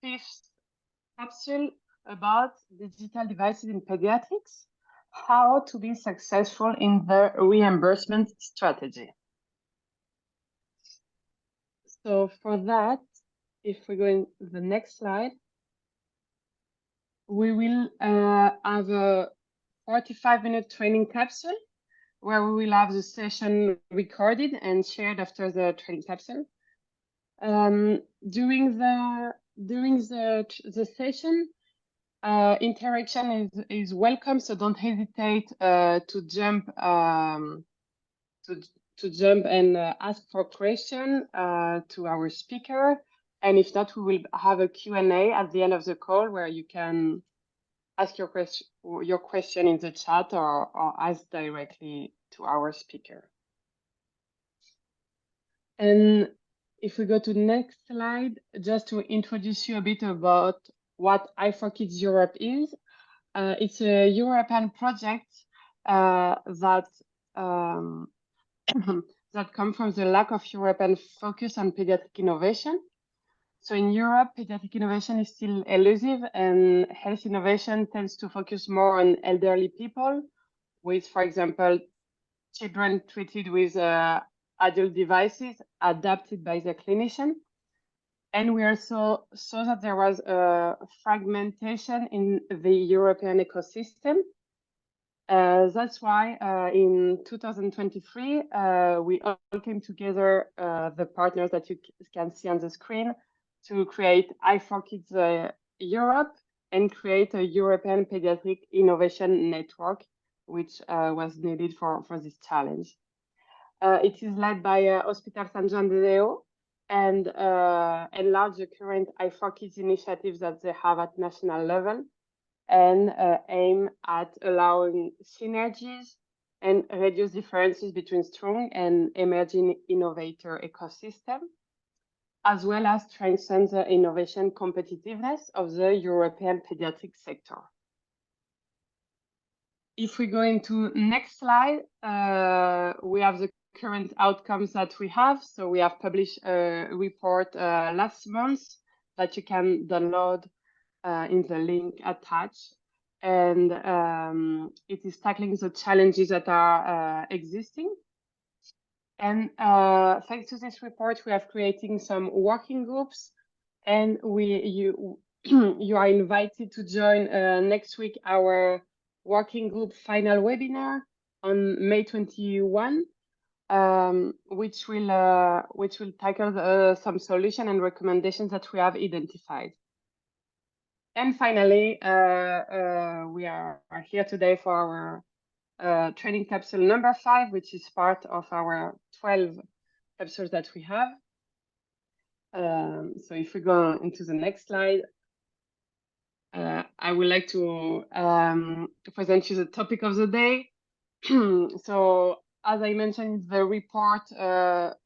fifth capsule about digital devices in pediatrics, how to be successful in the reimbursement strategy. So for that, if we go in the next slide, we will have a 45-minute training capsule where we will have the session recorded and shared after the training capsule. During the session, interaction is welcome, so don't hesitate to jump and ask for question to our speaker. And if not, we will have a Q&A at the end of the call where you can ask your question in the chat or ask directly to our speaker. And if we go to the next slide, just to introduce you a bit about what i4Kids Europe is. It's a European project that comes from the lack of European focus on pediatric innovation. So in Europe, pediatric innovation is still elusive, and health innovation tends to focus more on elderly people with, for example, children treated with adult devices adapted by the clinician. And we also saw that there was a fragmentation in the European ecosystem. That's why in 2023, we all came together, the partners that you can see on the screen, to create i4Kids Europe and create a European Pediatric Innovation Network, which was needed for this challenge. It is led by Hospital San Juan de Deo and enlarge the current i4Kids initiatives that they have at national level and aim at allowing synergies and reduce differences between strong and emerging innovator ecosystem, as well as strengthen the innovation competitiveness of the European pediatric sector. If we go into next slide, we have the current outcomes that we have. So we have published a report last month that you can download in the link attached. And it is tackling the challenges that are existing. And thanks to this report, we are creating some working groups, and you are invited to join next week our working group final webinar on May 21, which will tackle some solution and recommendations that we have identified. And finally, we are here today for our training capsule number 5, which is part of our 12 capsules that we have. So if we go into the next slide, I would like to present you the topic of the day. So as I mentioned, the report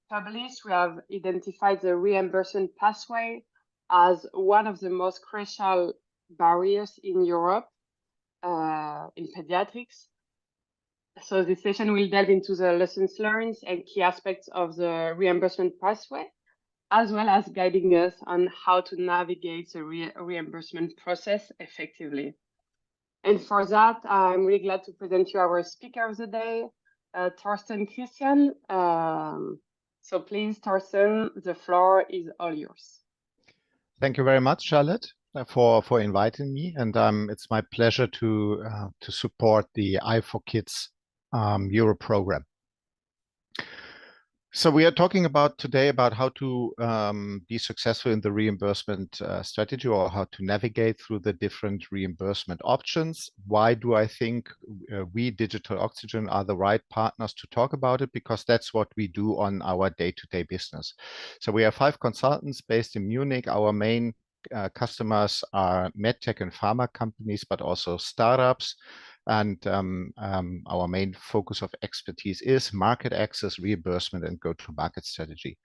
published, we have identified the reimbursement pathway as one of the most crucial barriers in Europe in pediatrics. So this session will delve into the lessons learned and key aspects of the reimbursement pathway, as well as guiding us on how to navigate the reimbursement process effectively. And for that, I'm really glad to present you our speaker of the day, Torsten Christann. So please, Torsten, the floor is all yours. Thank you very much, Charlotte, for inviting me. And it's my pleasure to support the i4Kids Euro program. So we are talking today about how to be successful in the reimbursement strategy, or how to navigate through the different reimbursement options. Why do I think we, Digital Oxygen, are the right partners to talk about it? Because that's what we do on our day-to-day business. So we have 5 consultants based in Munich. Our main customers are medtech and pharma companies, but also startups. And our main focus of expertise is market access, reimbursement, and go-to-market strategy.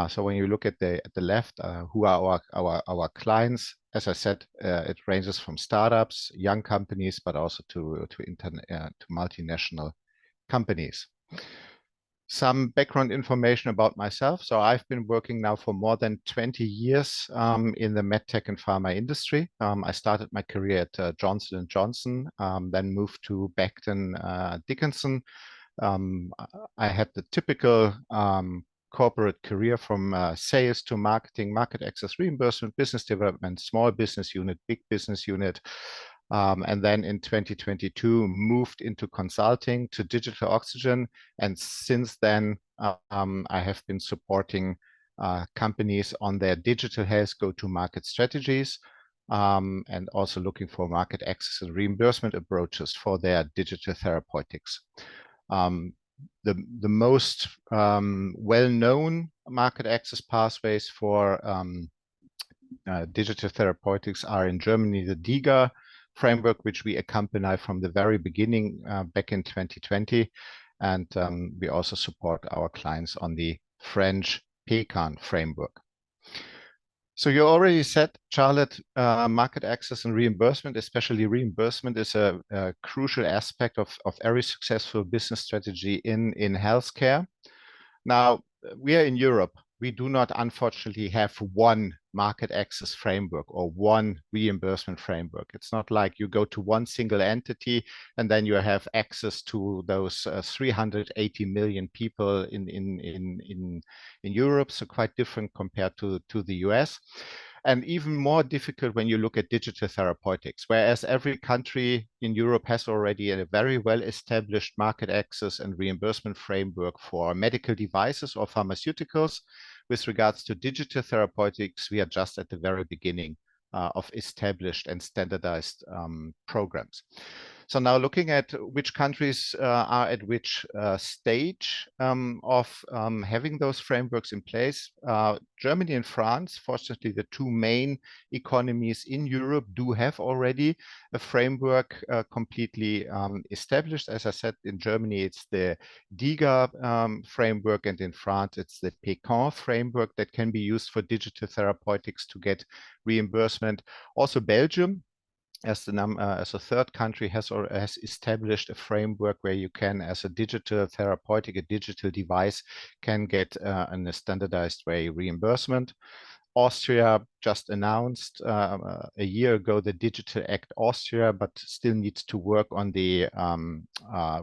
So when you look at the left, who are our clients? As I said, it ranges from startups, young companies, but also to multinational companies. Some background information about myself. So I've been working now for more than 20 years in the medtech and pharma industry. I started my career at Johnson & Johnson, then moved to Becton Dickinson. I had the typical corporate career from sales to marketing, market access, reimbursement, business development, small business unit, big business unit. And then in 2022, moved into consulting to Digital Oxygen. And since then, I have been supporting companies on their digital health go-to-market strategies, and also looking for market access and reimbursement approaches for their digital therapeutics. The most well-known market access pathways for digital therapeutics are in Germany, the DIGA framework, which we accompany from the very beginning back in 2020. And we also support our clients on the French PECAN framework. So you already said, Charlotte, market access and reimbursement, especially reimbursement, is a crucial aspect of every successful business strategy in healthcare. Now, we are in Europe. We do not, unfortunately, have one market access framework or one reimbursement framework. It's not like you go to one single entity and then you have access to those 380 million people in Europe. So quite different compared to the US. And even more difficult when you look at digital therapeutics, whereas every country in Europe has already a very well-established market access and reimbursement framework for medical devices or pharmaceuticals. With regards to digital therapeutics, we are just at the very beginning of established and standardized programs. So now looking at which countries are at which stage of having those frameworks in place. Germany and France, fortunately, the two main economies in Europe, do have already a framework completely established. As I said, in Germany, it's the DIGA framework, and in France, it's the PECAN framework that can be used for digital therapeutics to get reimbursement. Also, Belgium, as a third country, has established a framework where you can, as a digital therapeutic, a digital device, can get in a standardized way reimbursement. Austria just announced a year ago the Digital Act Austria, but still needs to work on the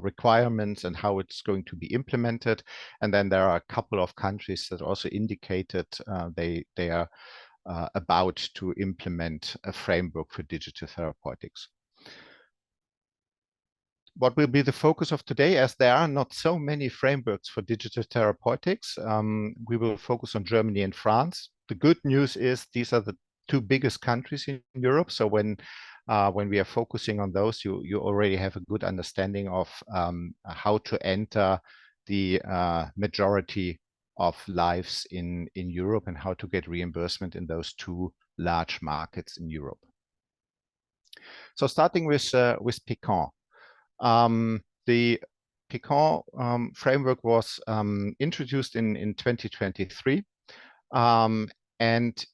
requirements and how it's going to be implemented. And then there are a couple of countries that also indicated they are about to implement a framework for digital therapeutics. What will be the focus of today, as there are not so many frameworks for digital therapeutics, we will focus on Germany and France. The good news is these are the two biggest countries in Europe. So when we are focusing on those, you already have a good understanding of how to enter the majority of lives in Europe and how to get reimbursement in those two large markets in Europe. So starting with PECAN. The PECAN framework was introduced in 2023, and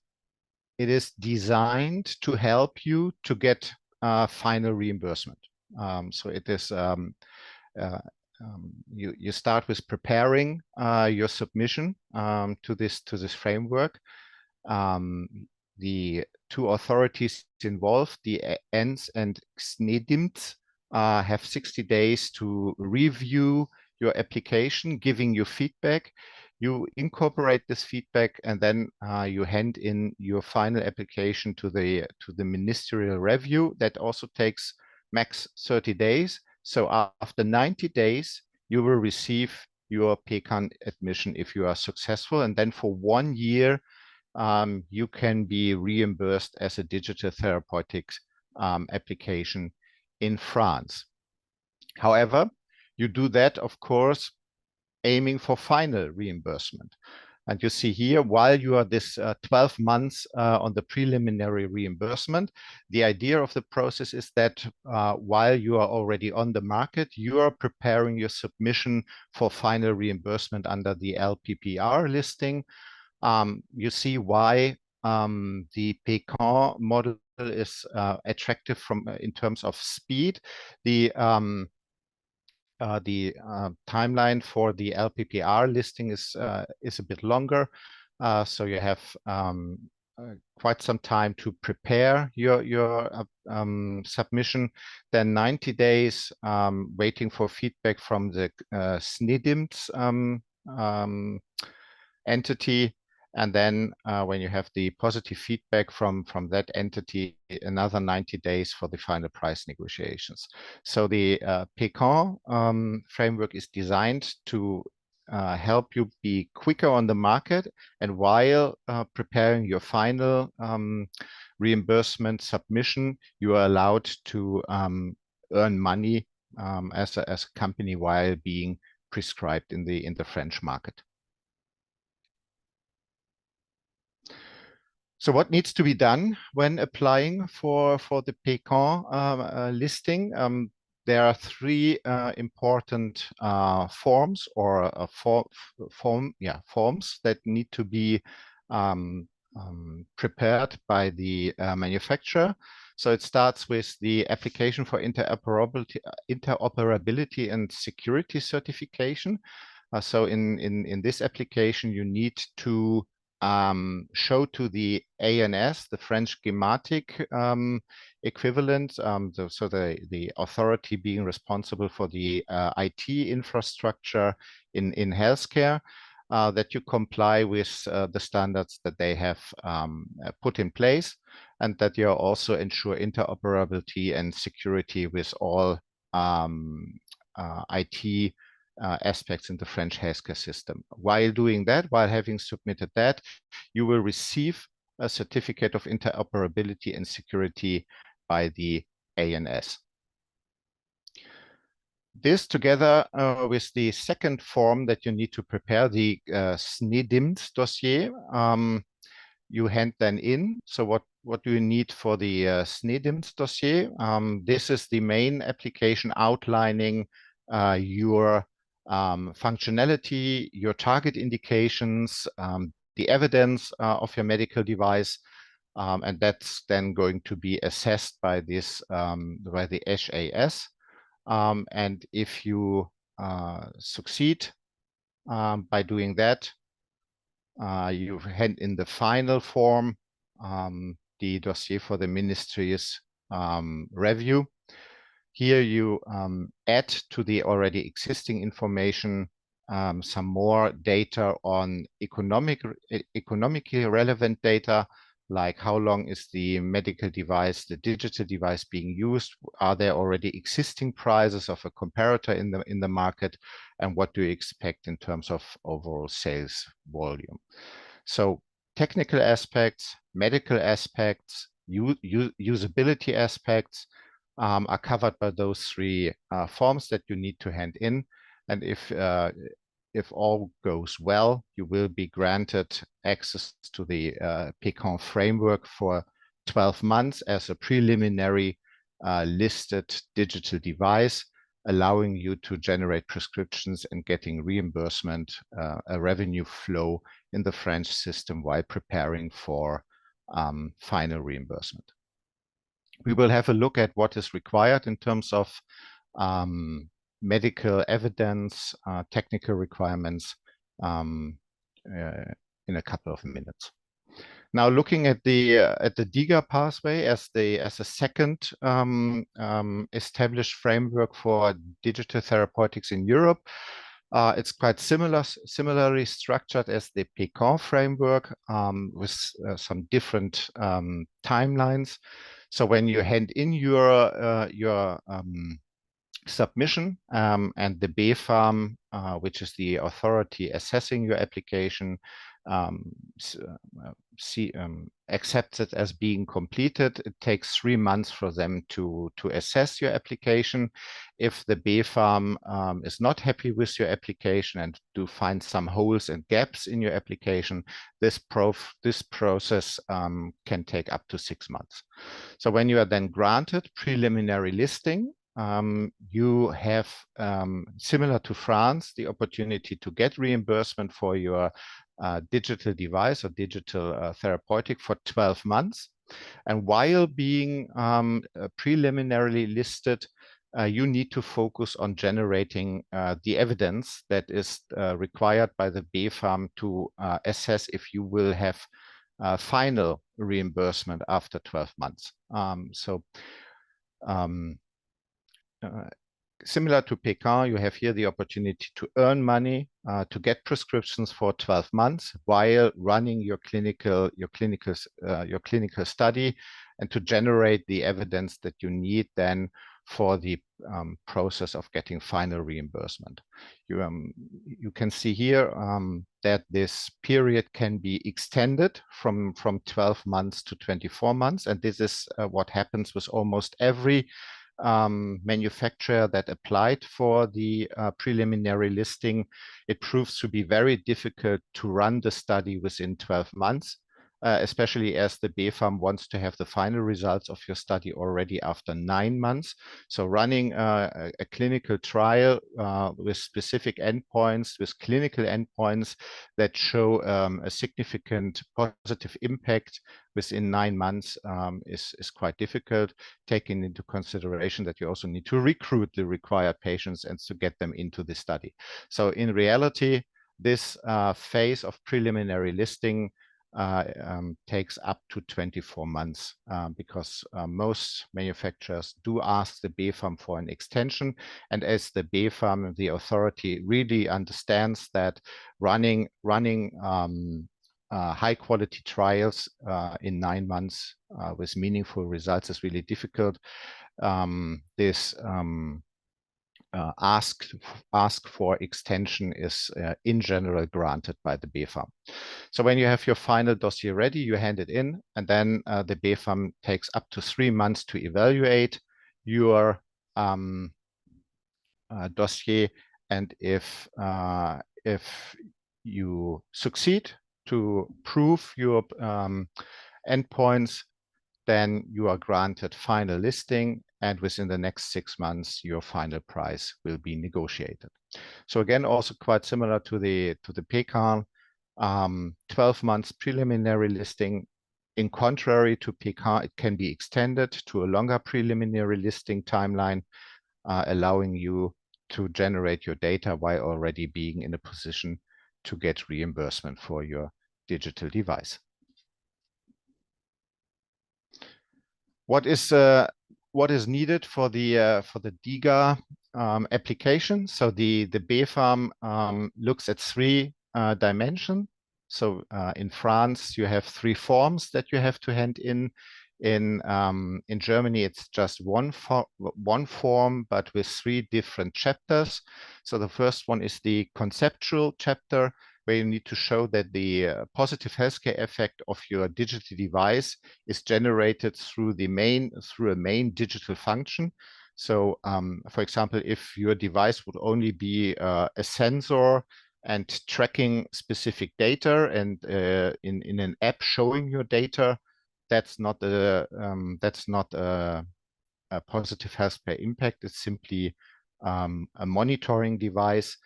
it is designed to help you to get final reimbursement. So it is you start with preparing your submission to this framework. The two authorities involved, the ENS and CNEDIMT, have 60 days to review your application, giving you feedback. You incorporate this feedback, and then you hand in your final application to the ministerial review. That also takes max 30 days. So after 90 days, you will receive your PECAN admission if you are successful. And then for 1 year, you can be reimbursed as a digital therapeutics application in France. However, you do that, of course, aiming for final reimbursement. And you see here, while you are this 12 months on the preliminary reimbursement, the idea of the process is that while you are already on the market, you are preparing your submission for final reimbursement under the LPPR listing. You see why the PECAN model is attractive in terms of speed. The The timeline for the LPPR listing is a bit longer, so you have quite some time to prepare your submission. Then 90 days waiting for feedback from the SNIDIMS entity. And then when you have the positive feedback from that entity, another 90 days for the final price negotiations. So the PECAN framework is designed to help you be quicker on the market, and while preparing your final reimbursement submission, you are allowed to earn money as a company while being prescribed in the French market. So what needs to be done when applying for the PECAN listing? There are three important forms or forms that need to be prepared by the manufacturer. So it starts with the application for interoperability and security certification. So in this application, you need to show to the ANS, the French gematik equivalent, so the authority being responsible for the IT infrastructure in healthcare, that you comply with the standards that they have put in place, and that you also ensure interoperability and security with all IT aspects in the French healthcare system. While doing that, while having submitted that, you will receive a certificate of interoperability and security by the ANS. This, together with the second form that you need to prepare, the SNIDIMS dossier, you hand then in. So what do you need for the SNIDIMS dossier? This is the main application outlining your functionality, your target indications, the evidence of your medical device, and that's then going to be assessed by this by the HAS. And if you succeed by doing that, you hand in the final form the dossier for the ministry's review. Here you add to the already existing information some more data on economically relevant data, like how long is the medical device, the digital device being used? Are there already existing prices of a comparator in the market? And what do you expect in terms of overall sales volume? So technical aspects, medical aspects, usability aspects, are covered by those three forms that you need to hand in. And if all goes well, you will be granted access to the PECAN framework for 12 months as a preliminary listed digital device, allowing you to generate prescriptions and getting reimbursement, a revenue flow in the French system while preparing for final reimbursement. We will have a look at what is required in terms of medical evidence, technical requirements in a couple of minutes. Now, looking at the DIGA pathway as a second established framework for digital therapeutics in Europe, it's quite similarly structured as the PECAN framework with some different timelines. So when you hand in your submission and the BfArM, which is the authority assessing your application, accepts it as being completed, it takes 3 months for them to assess your application. If the BfArM is not happy with your application and do find some holes and gaps in your application, this process can take up to 6 months. So when you are then granted preliminary listing, you have, similar to France, the opportunity to get reimbursement for your digital device or digital therapeutic for 12 months. And while being preliminarily listed, you need to focus on generating the evidence that is required by the BfArM to assess if you will have final reimbursement after 12 months. Similar to PECAN, you have here the opportunity to earn money, to get prescriptions for 12 months while running your clinical study, and to generate the evidence that you need then for the process of getting final reimbursement. You can see here that this period can be extended from 12 months to 24 months, and this is what happens with almost every manufacturer that applied for the preliminary listing. It proves to be very difficult to run the study within 12 months, especially as the BfArM wants to have the final results of your study already after 9 months. So running a clinical trial with specific endpoints, with clinical endpoints that show a significant positive impact within 9 months is quite difficult, taking into consideration that you also need to recruit the required patients and to get them into the study. So in reality, this phase of preliminary listing takes up to 24 months because most manufacturers do ask the BfArM for an extension. And as the BfArM, the authority, really understands that running high quality trials in 9 months with meaningful results is really difficult. This ask for extension is in general granted by the BfArM. So when you have your final dossier ready, you hand it in, and then the BfArM takes up to 3 months to evaluate your dossier. And if you succeed to prove your endpoints, then you are granted final listing, and within the next 6 months, your final price will be negotiated. So again, also quite similar to the PECAN, 12 months preliminary listing. In contrary to PECAN, it can be extended to a longer preliminary listing timeline, allowing you to generate your data while already being in a position to get reimbursement for your digital device. What is needed for the DIGA application? So the BfArM looks at 3 dimensions. So in France, you have 3 forms that you have to hand in. In Germany, it's just one form, but with 3 different chapters. So the first one is the conceptual chapter, where you need to show that the positive healthcare effect of your digital device is generated through a main digital function. So, for example, if your device would only be a sensor and tracking specific data, and in an app showing your data, that's not a positive healthcare impact. It's simply a monitoring device.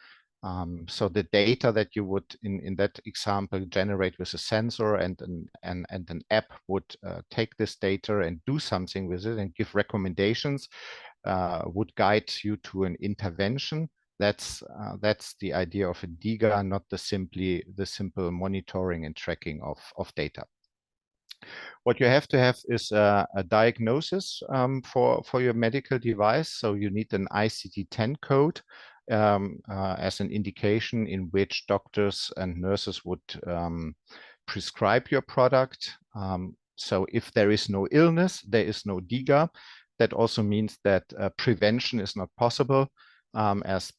So the data that you would, in that example, generate with a sensor and an app would take this data and do something with it and give recommendations, would guide you to an intervention. That's the idea of a DIGA, not the simple monitoring and tracking of data. What you have to have is a diagnosis for your medical device. So you need an ICD-10 code as an indication in which doctors and nurses would prescribe your product. So if there is no illness, there is no DIGA. That also means that prevention is not possible, as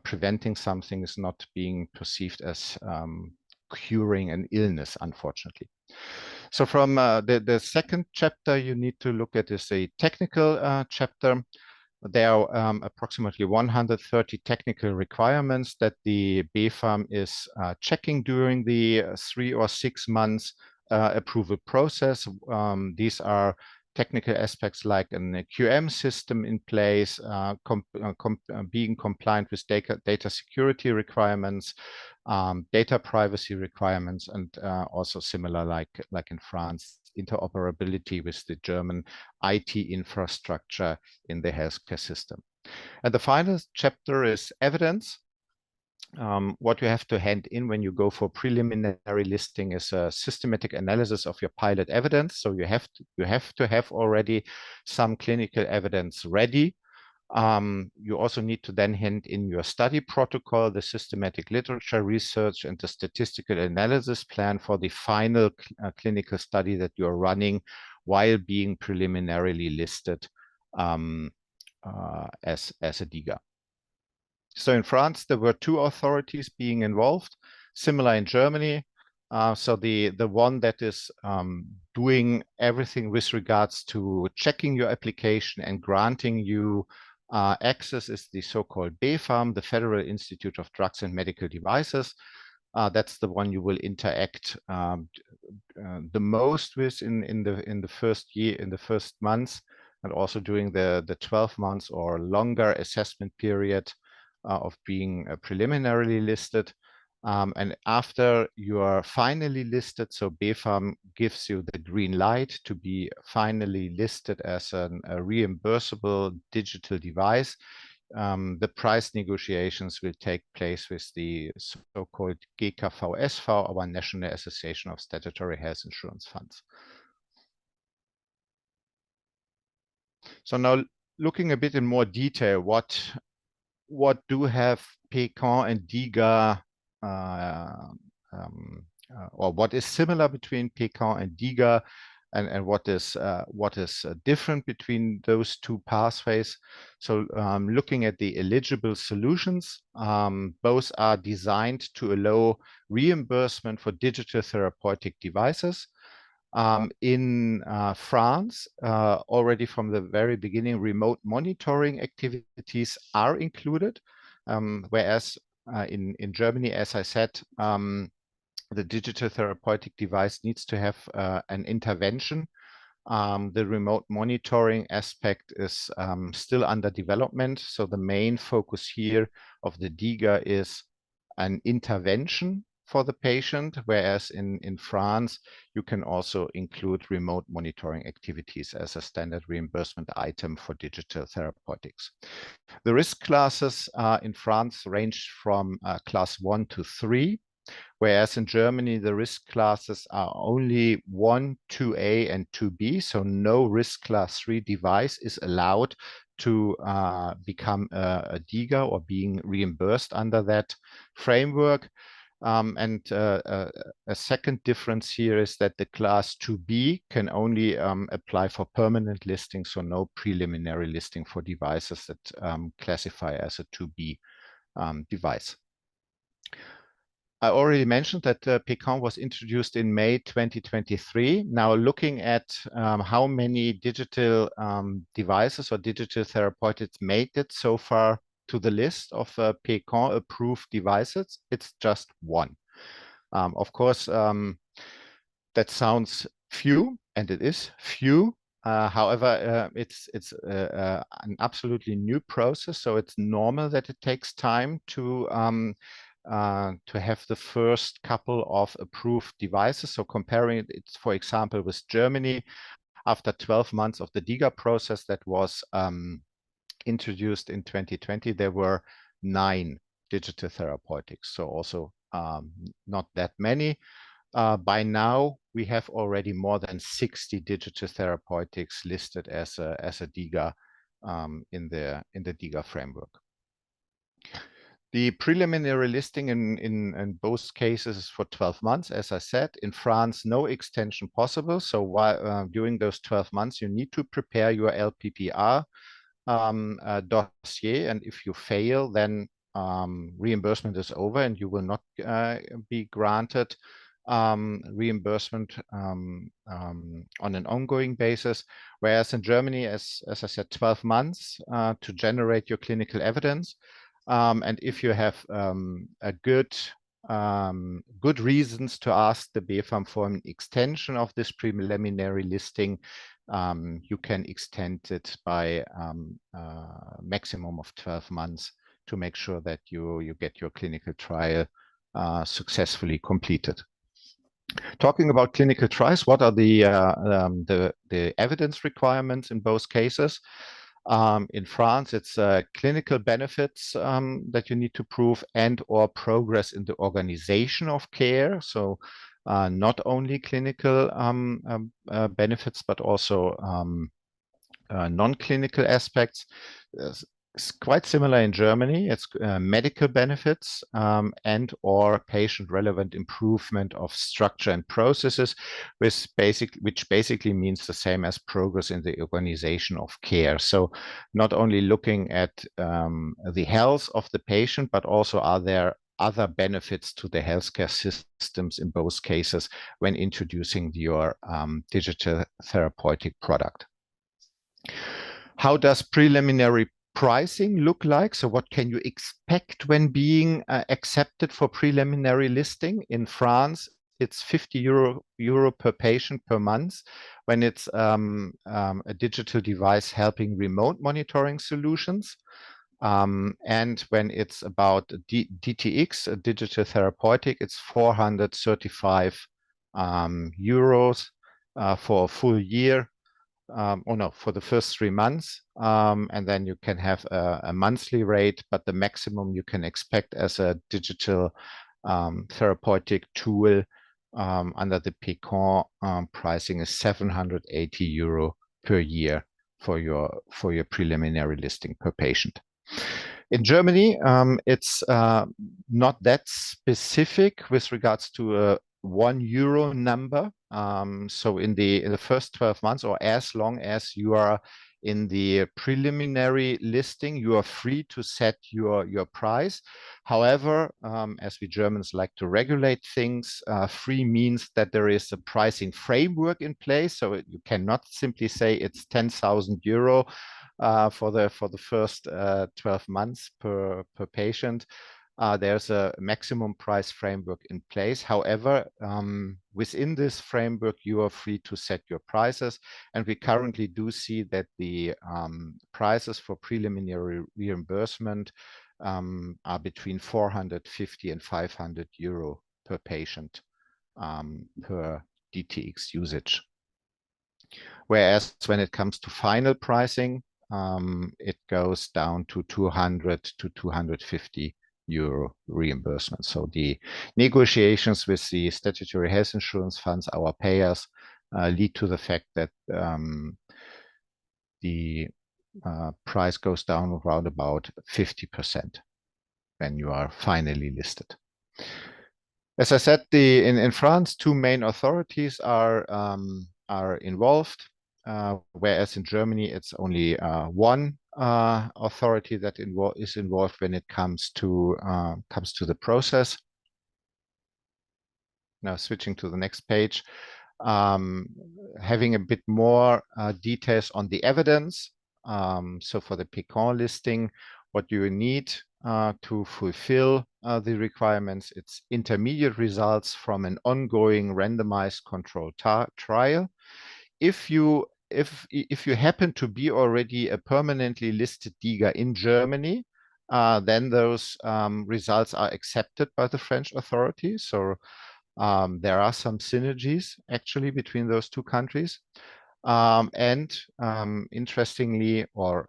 preventing something is not being perceived as curing an illness, unfortunately. So from the second chapter you need to look at is a technical chapter. There are approximately 130 technical requirements that the BfArM is checking during the 3 or 6 months approval process. These are technical aspects like an QM system in place, being compliant with data security requirements, data privacy requirements, and also similar like in France, interoperability with the German IT infrastructure in the healthcare system. And the final chapter is evidence. What you have to hand in when you go for preliminary listing is a systematic analysis of your pilot evidence. So you have to have already some clinical evidence ready. You also need to then hand in your study protocol, the systematic literature research, and the statistical analysis plan for the final clinical study that you're running while being preliminarily listed as a DIGA. So in France, there were two authorities being involved, similar in Germany. So the one that is doing everything with regards to checking your application and granting you access is the so-called BfArM, the Federal Institute of Drugs and Medical Devices. That's the one you will interact the most with in the first year, in the first months, and also during the 12 months or longer assessment period of being preliminarily listed. And after you are finally listed, so BfArM gives you the green light to be finally listed as a reimbursable digital device. The price negotiations will take place with the so-called GKVSV, our National Association of Statutory Health Insurance Funds. So now looking a bit in more detail, what do have PECAN and DIGA, or what is similar between PECAN and DIGA, and what is different between those two pathways. So looking at the eligible solutions, both are designed to allow reimbursement for digital therapeutic devices. In France, already from the very beginning, remote monitoring activities are included, whereas in Germany, as I said, the digital therapeutic device needs to have an intervention. The remote monitoring aspect is still under development. So the main focus here of the DIGA is an intervention for the patient, whereas in France, you can also include remote monitoring activities as a standard reimbursement item for digital therapeutics. The risk classes in France range from class 1 to 3, whereas in Germany, the risk classes are only 1, 2A, and 2B, so no risk class 3 device is allowed to become a DIGA or being reimbursed under that framework. And a second difference here is that the class 2B can only apply for permanent listing, so no preliminary listing for devices that classify as a 2B device. I already mentioned that PECAN was introduced in May 2023. Now looking at how many digital devices or digital therapeutics made it so far to the list of PECAN approved devices, it's just one. Of course, that sounds few, and it is few. However, it's an absolutely new process, so it's normal that it takes time to have the first couple of approved devices. So comparing it, for example, with Germany, after 12 months of the DIGA process that was introduced in 2020, there were 9 digital therapeutics, so also not that many. By now, we have already more than 60 digital therapeutics listed as a DIGA in the DIGA framework. The preliminary listing in both cases is for 12 months. As I said, in France, no extension possible. So while during those 12 months, you need to prepare your LPPR dossier, and if you fail, then reimbursement is over and you will not be granted reimbursement on an ongoing basis. Whereas in Germany, as I said, 12 months to generate your clinical evidence. And if you have a good reasons to ask the BfArM for an extension of this preliminary listing, you can extend it by maximum of 12 months to make sure that you get your clinical trial successfully completed. Talking about clinical trials, what are the evidence requirements in both cases? In France, it's clinical benefits that you need to prove and or progress in the organization of care. So not only clinical benefits, but also non-clinical aspects. It's quite similar in Germany. It's medical benefits and or patient-relevant improvement of structure and processes, which basically means the same as progress in the organization of care. So not only looking at the health of the patient, but also are there other benefits to the healthcare systems in both cases when introducing your digital therapeutic product. How does preliminary pricing look like? So what can you expect when being accepted for preliminary listing? In France, it's 50 euro per patient per month when it's a digital device helping remote monitoring solutions. And when it's about DTX, a digital therapeutic, it's 435 euros for a full year. For the first 3 months, and then you can have a monthly rate, but the maximum you can expect as a digital therapeutic tool under the PECAN pricing is 780 euro per year for your preliminary listing per patient. In Germany, it's not that specific with regards to a 1 euro number. So in the first 12 months, or as long as you are in the preliminary listing, you are free to set your price. However, as we Germans like to regulate things, free means that there is a pricing framework in place. So you cannot simply say it's 10,000 euro for the first 12 months per patient. There's a maximum price framework in place. However, within this framework, you are free to set your prices. And we currently do see that the prices for preliminary reimbursement are between 450 and 500 euro per patient per DTX usage. Whereas when it comes to final pricing, it goes down to 200 to 250 euro reimbursement. So the negotiations with the statutory health insurance funds, our payers, lead to the fact that the price goes down around about 50% when you are finally listed. As I said, in France, 2 main authorities are involved, whereas in Germany it's only one authority that is involved when it comes to the process. Now switching to the next page, having a bit more details on the evidence. So for the PECAN listing, what you need to fulfill the requirements, it's intermediate results from an ongoing randomized controlled trial. If you happen to be already a permanently listed DIGA in Germany, then those results are accepted by the French authorities. So there are some synergies actually between those 2 countries. Interestingly or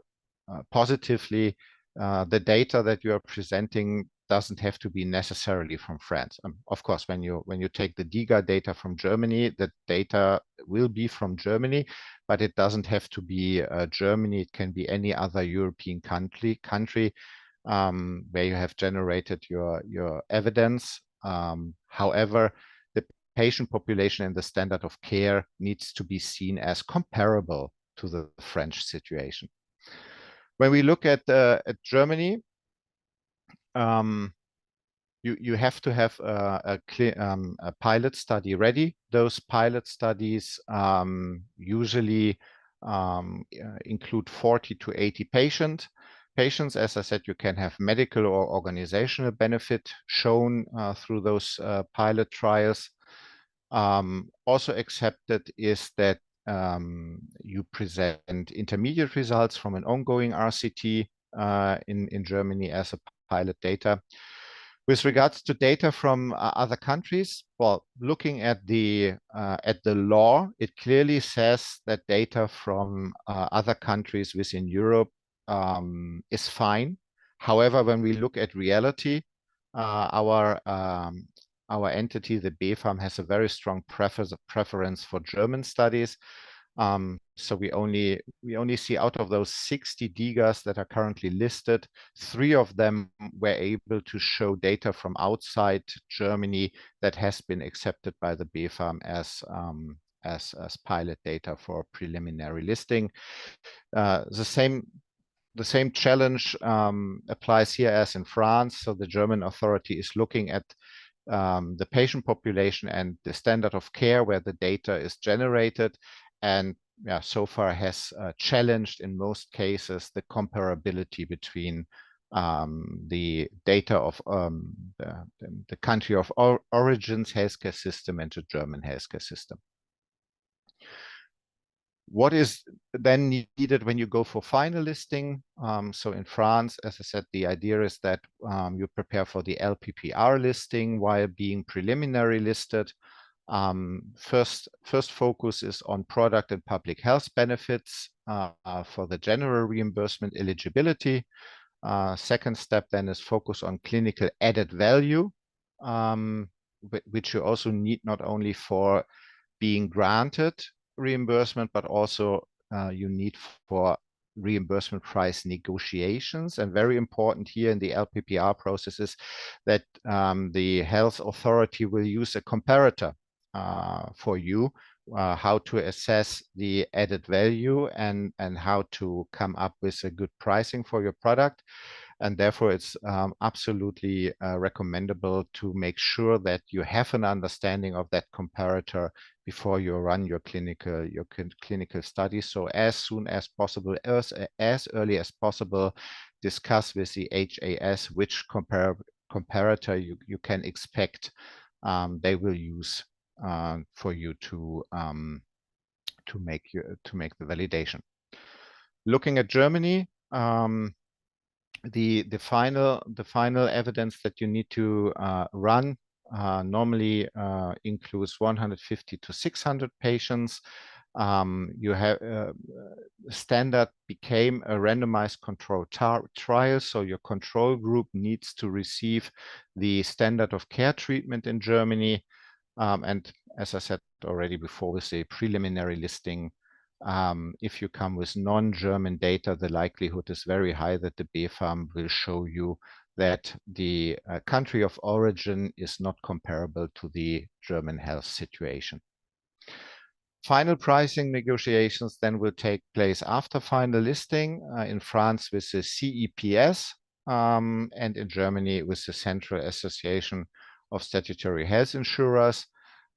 positively, the data that you are presenting doesn't have to be necessarily from France. Of course, when you take the DIGA data from Germany, the data will be from Germany, but it doesn't have to be Germany. It can be any other European country where you have generated your evidence. However, the patient population and the standard of care needs to be seen as comparable to the French situation. When we look at Germany, you have to have a pilot study ready. Those pilot studies usually include 40 to 80 patients. As I said, you can have medical or organizational benefit shown through those pilot trials. Also accepted is that you present intermediate results from an ongoing RCT in Germany as a pilot data. With regards to data from other countries, well, looking at the law, it clearly says that data from other countries within Europe is fine. However, when we look at reality, our entity, the BfArM, has a very strong preference for German studies. So we only see out of those 60 DIGAs that are currently listed, 3 of them were able to show data from outside Germany that has been accepted by the BfArM as pilot data for preliminary listing. The same challenge applies here as in France. So the German authority is looking at the patient population and the standard of care where the data is generated, and so far has challenged in most cases the comparability between the data of the country of origin's healthcare system and the German healthcare system. What is then needed when you go for final listing? So in France, as I said, the idea is that you prepare for the LPPR listing while being preliminary listed. First focus is on product and public health benefits for the general reimbursement eligibility. Second step then is focus on clinical added value, which you also need not only for being granted reimbursement, but also you need for reimbursement price negotiations. And very important here in the LPPR process is that the health authority will use a comparator for you, how to assess the added value and how to come up with a good pricing for your product. And therefore, it's absolutely recommendable to make sure that you have an understanding of that comparator before you run your clinical study. So as soon as possible, as early as possible, discuss with the HAS which comparator you can expect they will use for you to make the validation. Looking at Germany, the final evidence that you need to run normally includes 150 to 600 patients. You have standard became a randomized control trial, so your control group needs to receive the standard of care treatment in Germany. And as I said already before, with the preliminary listing, if you come with non-German data, the likelihood is very high that the BfArM will show you that the country of origin is not comparable to the German health situation. Final pricing negotiations then will take place after final listing, in France with the CEPS, and in Germany with the Central Association of Statutory Health Insurers.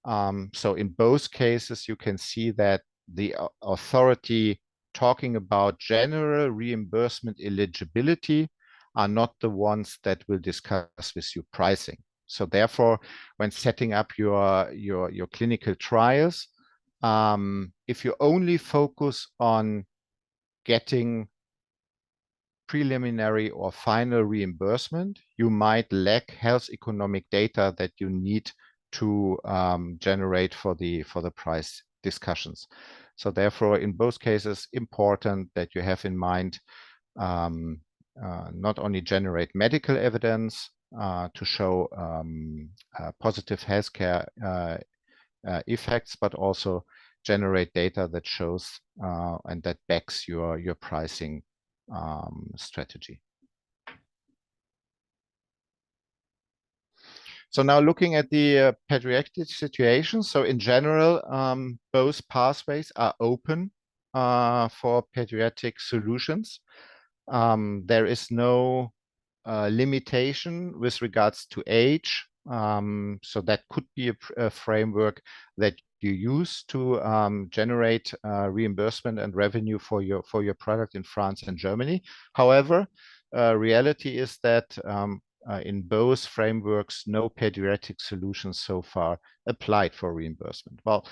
So in both cases, you can see that the authority talking about general reimbursement eligibility are not the ones that will discuss with you pricing. So therefore, when setting up your clinical trials, if you only focus on getting preliminary or final reimbursement, you might lack health economic data that you need to generate for the price discussions. So therefore, in both cases, important that you have in mind not only generate medical evidence to show positive healthcare effects, but also generate data that shows and that backs your pricing strategy. So now looking at the pediatric situation. So in general, both pathways are open for pediatric solutions. There is no limitation with regards to age. So that could be a framework that you use to generate reimbursement and revenue for your product in France and Germany. However, reality is that in both frameworks, no pediatric solutions so far applied for reimbursement. Well,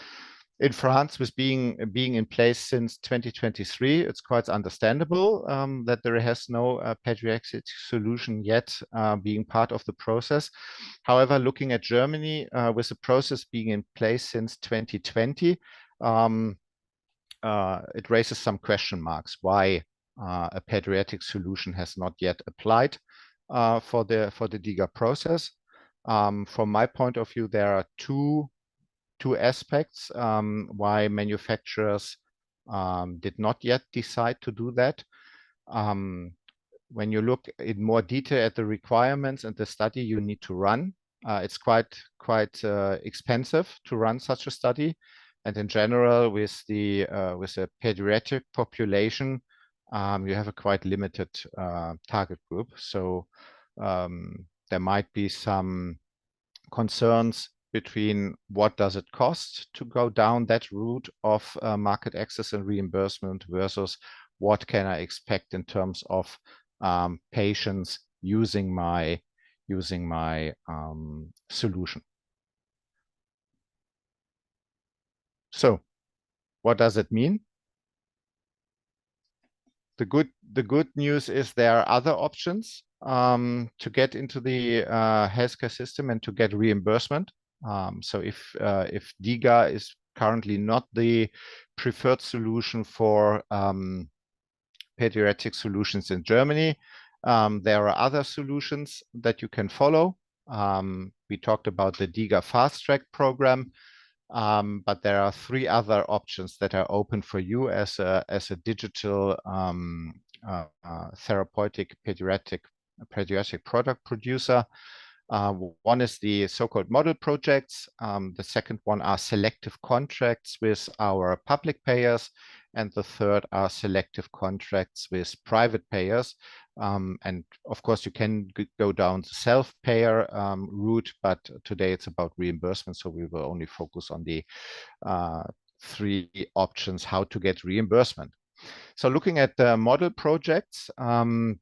In France, with being in place since 2023, it's quite understandable that there has no pediatric solution yet being part of the process. However, looking at Germany, with the process being in place since 2020, it raises some question marks why a pediatric solution has not yet applied for the DIGA process. From my point of view, there are two aspects why manufacturers did not yet decide to do that. When you look in more detail at the requirements and the study you need to run, it's quite expensive to run such a study. And in general, with the pediatric population, you have a quite limited target group. So there might be some concerns between what does it cost to go down that route of market access and reimbursement versus what can I expect in terms of patients using my solution. So what does it mean? The good news is there are other options to get into the healthcare system and to get reimbursement. So if DIGA is currently not the preferred solution for pediatric solutions in Germany, there are other solutions that you can follow. We talked about the DIGA Fast Track program, but there are 3 other options that are open for you as a digital therapeutic pediatric product producer. One is the so-called model projects. The second one are selective contracts with our public payers. And the third are selective contracts with private payers. And of course, you can go down the self-payer route, but today it's about reimbursement. So we will only focus on the 3 options how to get reimbursement. So looking at the model projects,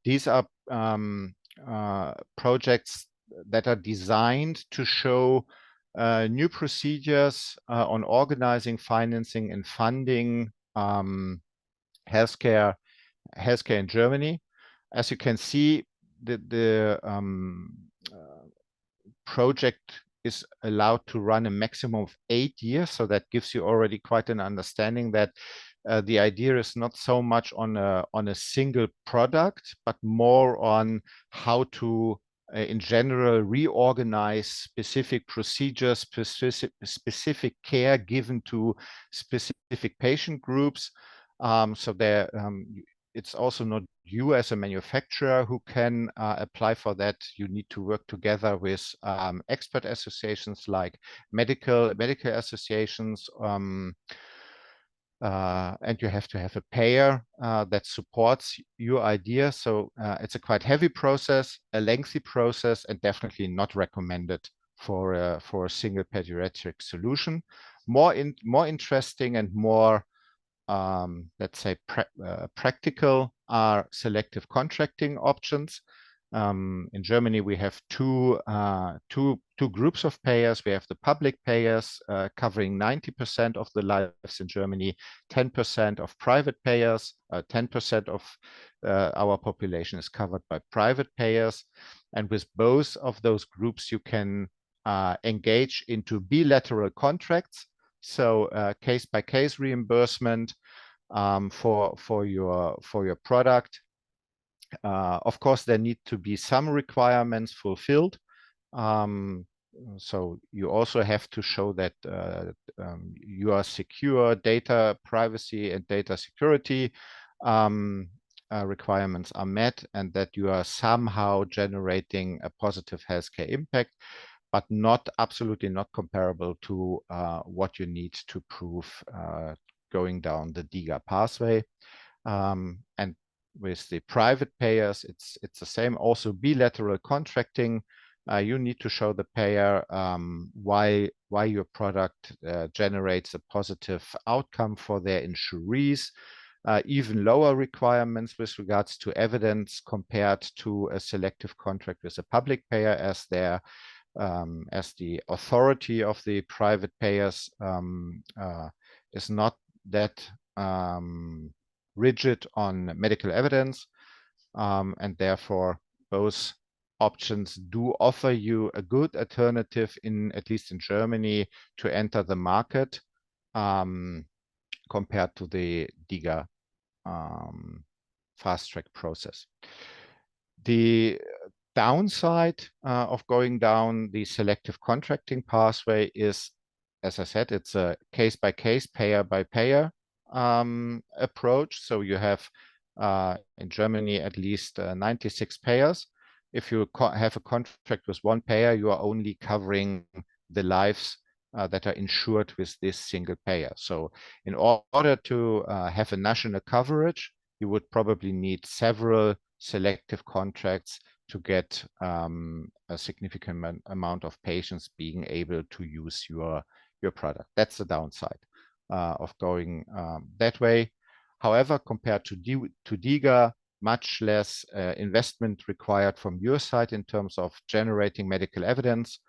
these are projects that are designed to show new procedures on organizing, financing, and funding healthcare in Germany. As you can see, the project is allowed to run a maximum of 8 years. So that gives you already quite an understanding that the idea is not so much on a single product, but more on how to in general reorganize specific procedures, specific care given to specific patient groups. So there, it's also not you as a manufacturer who can apply for that. You need to work together with expert associations like medical associations, and you have to have a payer that supports your idea. So it's a quite heavy process, a lengthy process, and definitely not recommended for a single pediatric solution. More interesting and more let's say practical are selective contracting options. In Germany, we have two groups of payers. We have the public payers covering 90% of the lives in Germany, 10% of private payers, 10% of our population is covered by private payers. And with both of those groups, you can engage into bilateral contracts. So case-by-case reimbursement for your product. Of course, there need to be some requirements fulfilled. So you also have to show that you are secure, data privacy and data security requirements are met, and that you are somehow generating a positive healthcare impact, but absolutely not comparable to what you need to prove going down the DIGA pathway. And with the private payers, it's the same. Also, bilateral contracting. You need to show the payer why your product generates a positive outcome for their insurees. Even lower requirements with regards to evidence compared to a selective contract with a public payer, as the authority of the private payers is not that rigid on medical evidence, and therefore both options do offer you a good alternative, in at least in Germany, to enter the market compared to the DIGA fast track process. The downside of going down the selective contracting pathway is, as I said, it's a case-by-case, payer-by-payer approach. So you have in Germany at least 96 payers. If you have a contract with one payer, you are only covering the lives that are insured with this single payer. So in order to have a national coverage, you would probably need several selective contracts to get a significant amount of patients being able to use your product. That's the downside of going that way. However, compared to DIGA, much less investment required from your side in terms of generating medical evidence,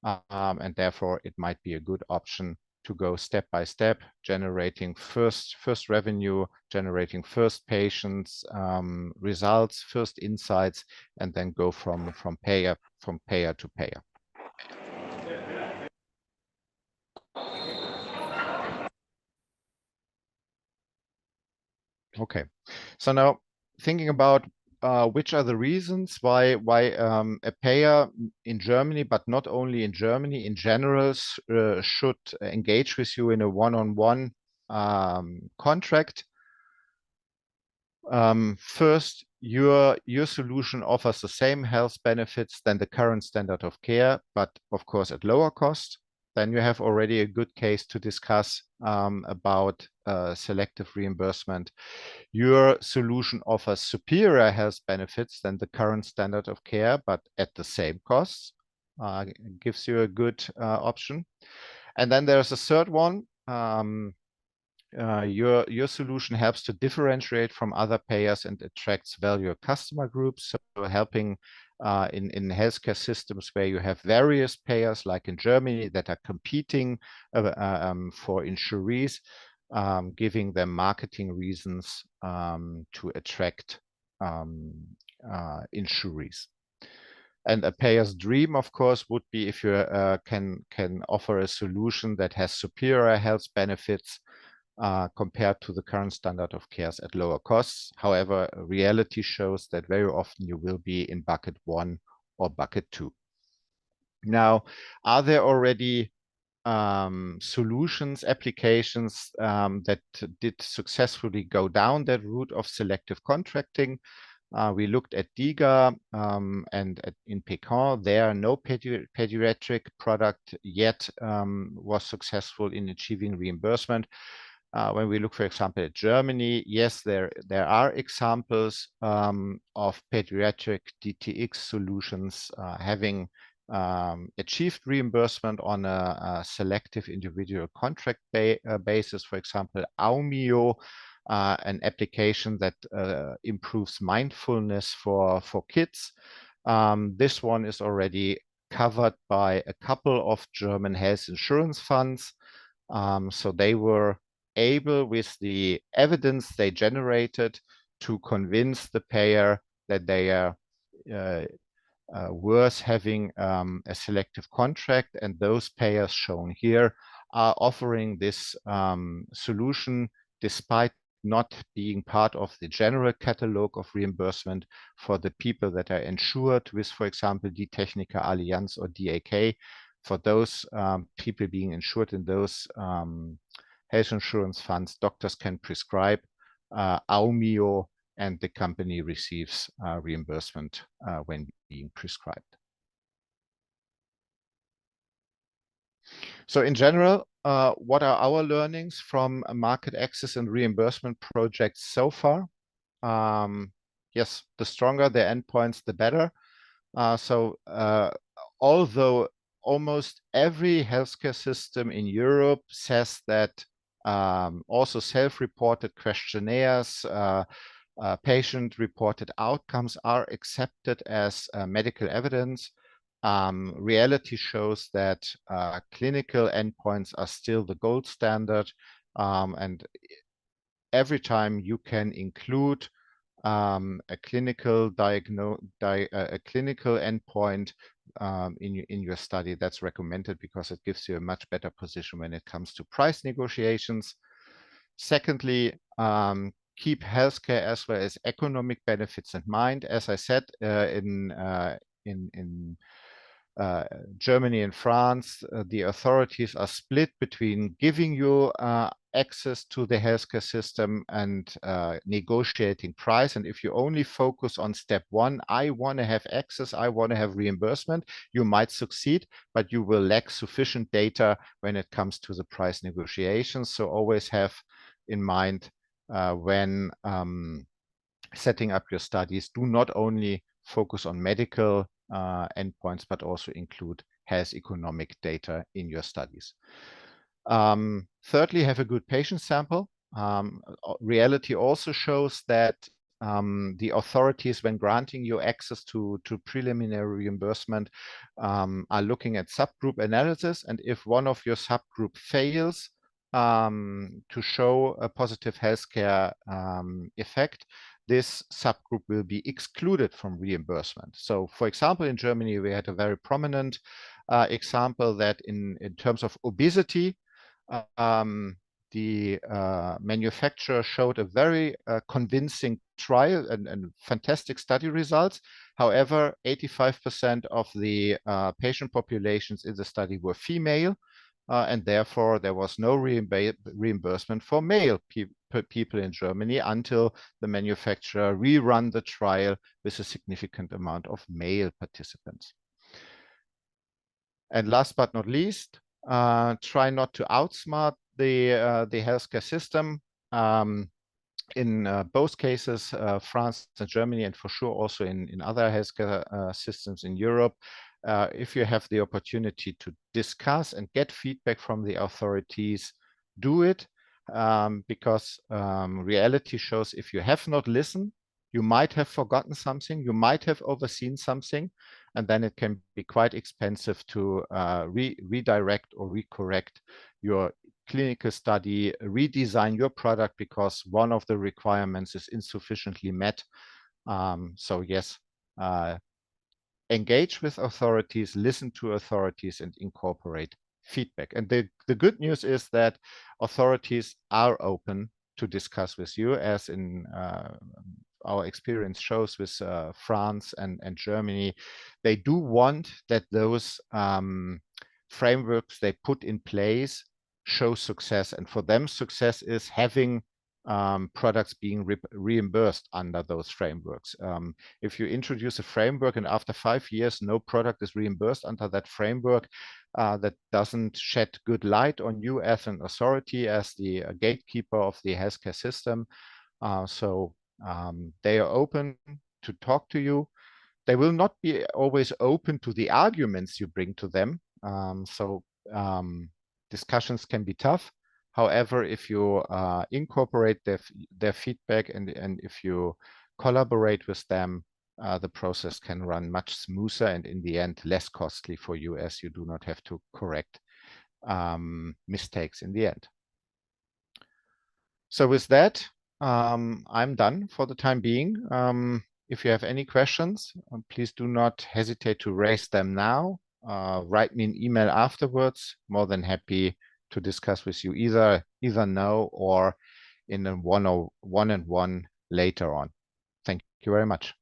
and therefore it might be a good option to go step by step, generating first revenue, generating first patients, results, first insights, and then go from payer to payer. Okay, so now thinking about which are the reasons why a payer in Germany, but not only in Germany, in general, should engage with you in a one-on-one contract. First, your solution offers the same health benefits than the current standard of care, but of course at lower cost. Then you have already a good case to discuss about selective reimbursement. Your solution offers superior health benefits than the current standard of care, but at the same costs. Gives you a good option. And then there's a third one. Your solution helps to differentiate from other payers and attracts value customer groups, so helping in healthcare systems where you have various payers, like in Germany, that are competing for insurees, giving them marketing reasons to attract insurees. And a payer's dream, of course, would be if you can offer a solution that has superior health benefits compared to the current standard of care at lower costs. However, reality shows that very often you will be in bucket 1 or bucket 2. Now, are there already solutions, applications that did successfully go down that route of selective contracting? We looked at DIGA and in PECAN. There, no pediatric product yet was successful in achieving reimbursement. When we look, for example, at Germany, yes, there are examples of pediatric DTX solutions having achieved reimbursement on a selective individual contract basis. For example, Aumio, an application that improves mindfulness for kids. This one is already covered by a couple of German health insurance funds. So they were able, with the evidence they generated, to convince the payer that they are worth having a selective contract, and those payers shown here are offering this solution despite not being part of the general catalog of reimbursement for the people that are insured with, for example, Die Techniker Allianz or DAK. For those people being insured in those health insurance funds, doctors can prescribe Aumio, and the company receives reimbursement when being prescribed. So in general, what are our learnings from market access and reimbursement projects so far? Yes, the stronger the endpoints, the better. Although almost every healthcare system in Europe says that also self-reported questionnaires, patient-reported outcomes are accepted as medical evidence, reality shows that clinical endpoints are still the gold standard, And every time you can include a clinical a clinical endpoint in your study, that's recommended because it gives you a much better position when it comes to price negotiations. Secondly, keep healthcare as well as economic benefits in mind. As I said, in Germany and France, the authorities are split between giving you access to the healthcare system and negotiating price. And if you only focus on step one, I want to have access, I want to have reimbursement, you might succeed, but you will lack sufficient data when it comes to the price negotiations. So always have in mind when setting up your studies, do not only focus on medical endpoints, but also include health economic data in your studies. Thirdly, have a good patient sample. Reality also shows that the authorities, when granting you access to preliminary reimbursement, are looking at subgroup analysis. And if one of your subgroup fails to show a positive healthcare effect, this subgroup will be excluded from reimbursement. So, for example, in Germany, we had a very prominent example that in terms of obesity, the manufacturer showed a very convincing trial and fantastic study results. However, 85% of the patient populations in the study were female, and therefore there was no reimbursement for male people in Germany until the manufacturer rerun the trial with a significant amount of male participants. And last but not least, try not to outsmart the healthcare system. In both cases, France and Germany, and for sure also in other healthcare systems in Europe, if you have the opportunity to discuss and get feedback from the authorities, do it, because reality shows if you have not listened, you might have forgotten something, you might have overseen something, and then it can be quite expensive to redirect or recorrect your clinical study, redesign your product because one of the requirements is insufficiently met. So yes, engage with authorities, listen to authorities, and incorporate feedback. And the good news is that authorities are open to discuss with you, as in our experience shows with France and Germany. They do want that those frameworks they put in place show success. And for them, success is having products being reimbursed under those frameworks. If you introduce a framework and after 5 years no product is reimbursed under that framework, that doesn't shed good light on you as an authority, as the gatekeeper of the healthcare system. So they are open to talk to you. They will not be always open to the arguments you bring to them. Discussions can be tough. However, if you incorporate their feedback and if you collaborate with them, the process can run much smoother and in the end less costly for you, as you do not have to correct mistakes in the end. So with that, I'm done for the time being. If you have any questions, please do not hesitate to raise them now. Write me an email afterwards. More than happy to discuss with you either now or in a one-on-one later on. Thank you very much.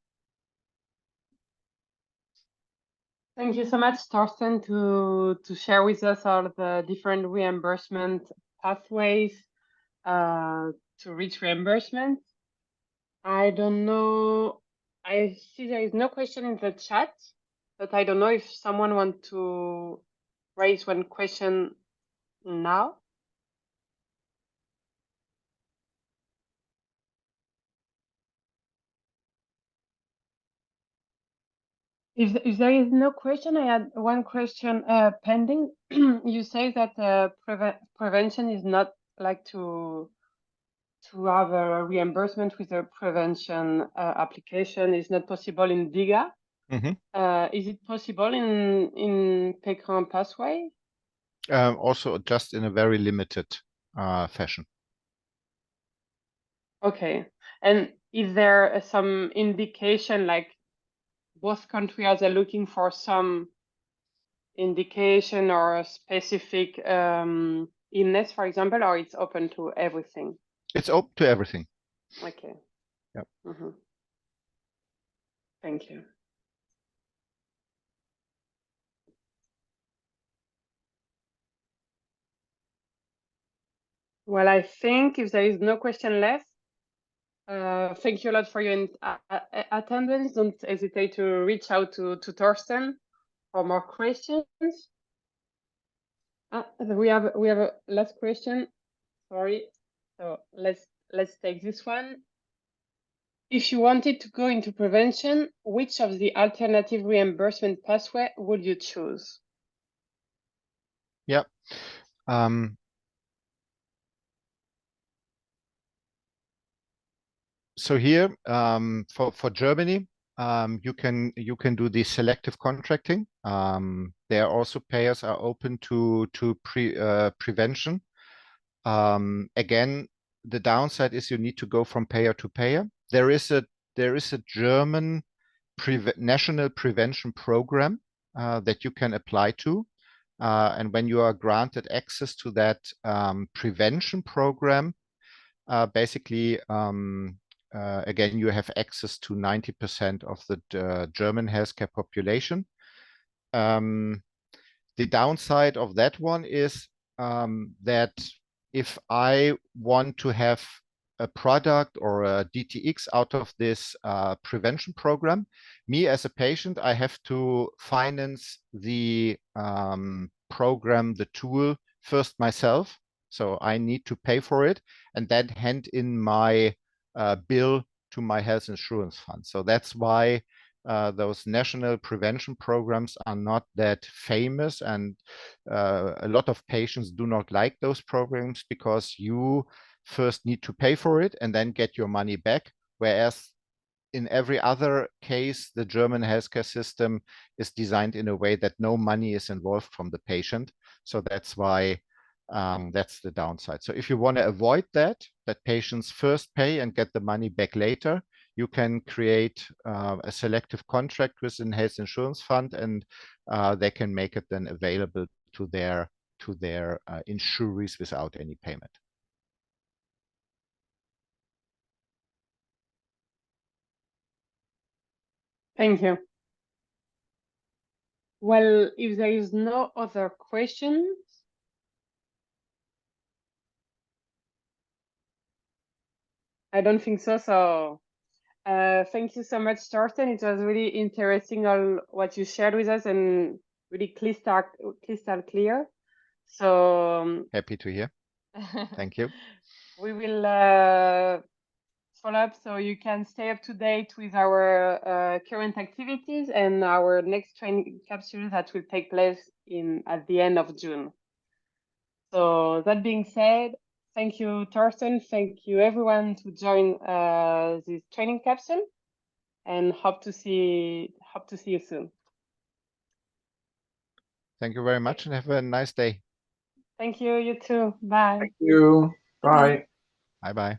Thank you so much, Torsten, to share with us all the different reimbursement pathways to reach reimbursement. I don't know. I see there is no question in the chat, but I don't know if someone wants to raise one question now. If there is no question, I had one question pending. You say that prevention is not like to have a reimbursement with a prevention application is not possible in DIGA. Mm-hmm. Is it possible in PECAN pathway? Also, just in a very limited fashion. Okay. And is there some indication, like both countries are looking for some indication or a specific illness, for example, or it's open to everything? It's open to everything. Okay. Yep. Mm-hmm. Thank you. Well, I think if there is no question left, thank you a lot for your attendance. Don't hesitate to reach out to Torsten for more questions. We have a last question. Sorry. So let's take this one. If you wanted to go into prevention, which of the alternative reimbursement pathway would you choose? Yeah. So here, for Germany, you can do the selective contracting. There also payers are open to prevention. Again, the downside is you need to go from payer to payer. There is a German national prevention program that you can apply to. And when you are granted access to that prevention program, basically, again, you have access to 90% of the German healthcare population. The downside of that one is that if I want to have a product or a DTX out of this prevention program, me as a patient, I have to finance the program, the tool first myself. So I need to pay for it and then hand in my bill to my health insurance fund. So that's why those national prevention programs are not that famous, and a lot of patients do not like those programs because you first need to pay for it and then get your money back, whereas in every other case, the German healthcare system is designed in a way that no money is involved from the patient. So that's why that's the downside. So if you want to avoid that patients first pay and get the money back later, you can create a selective contract with a health insurance fund, and they can make it then available to their insurees without any payment. Thank you. Well, if there is no other questions, I don't think so. So thank you so much, Torsten. It was really interesting all what you shared with us and really crystal clear. So happy to hear. Thank you. We will follow up so you can stay up to date with our current activities and our next training capsule that will take place at the end of June. So that being said, thank you, Torsten. Thank you, everyone, to join this training capsule, and hope to see you soon. Thank you very much, and have a nice day. Thank you. You too. Bye. Thank you. Bye. Bye-bye.